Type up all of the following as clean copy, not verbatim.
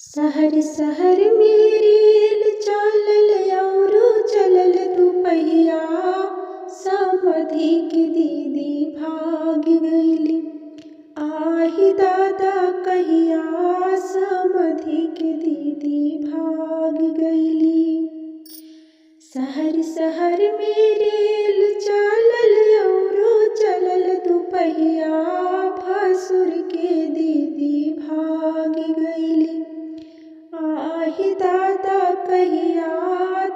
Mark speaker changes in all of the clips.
Speaker 1: शहर शहर में रेल चलल औरो चलल दुपहिया। समधि के दीदी भाग गइली, आहि दादा कहिया। समधि के दीदी भाग गइली। शहर शहर में रेल चलल औरो चलल दुपहिया। भसुर के दीदी भाग गइली, आहि दादा कहिया।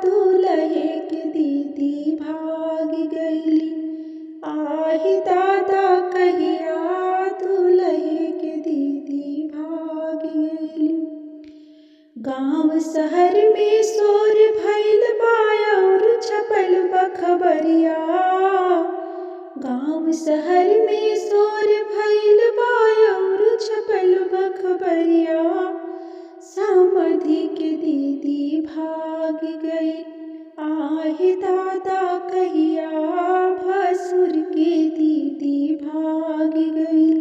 Speaker 1: दूल्हे के दीदी भाग गइली, आहि दादा कहिया। दूल्हे के दीदी भाग गइली। गाँव शहर में शोर भइल बा और छपल बा खबरिया। गाँव शहर में शोर भइल बा और छपल बा खबरिया। समधि के दीदी भाग गई, आहि दादा कहिया। भसुर के दीदी भाग गई।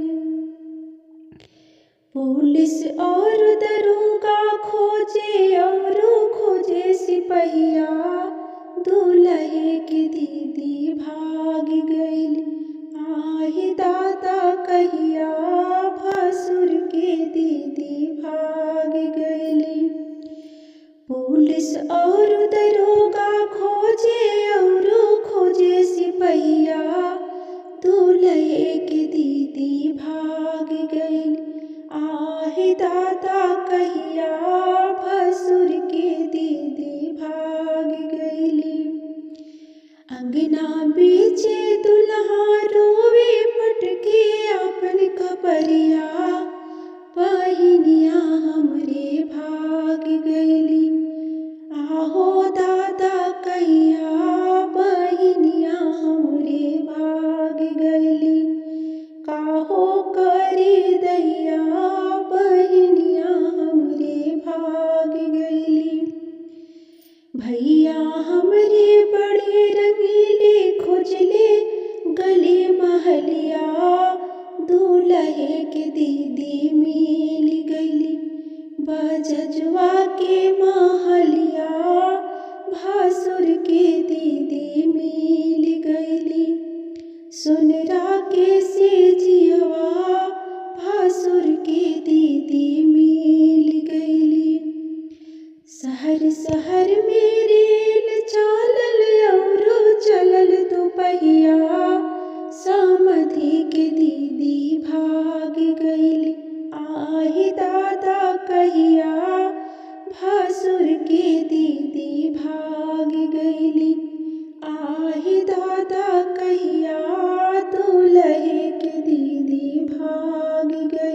Speaker 1: पुलिस और दरोगा खोजे और खोजे सिपहिया। दूल्हे के दीदी भाग गइली, आहि दादा कहिया। भसुर के दीदी भाग गइली। पुलिस और दरोगा खोजे और खोजे सिपहिया। दूल्हे के दीदी भाग गइली, आहि दादा कहिया। भसुर के दीदी भाग गइली। अंगना बीचे दुल्हा रोवे पटके अपन कपरिया। बहिनिया हमरे भाग गइली, आहो दादा कहिया। बहिनिया हमरे भाग गइली, काहो करी दैया। बहिनिया हमरे भाग गइली। भैया हमरे बड़े रंगीले खोजले गली महलिया। दूल्हे के दीदी मिल गइली, बजजवा के महलिया। भसुर के दीदी मिल गइली, सुनरा के सेजियवा। भसुर के दीदी मिल गइली। शहर शहर में रेल चलल औरो चलल दुपहिया। समधि के दीदी भाग गइली, आहि दादा कहिया। भसुर के दीदी भाग गइली।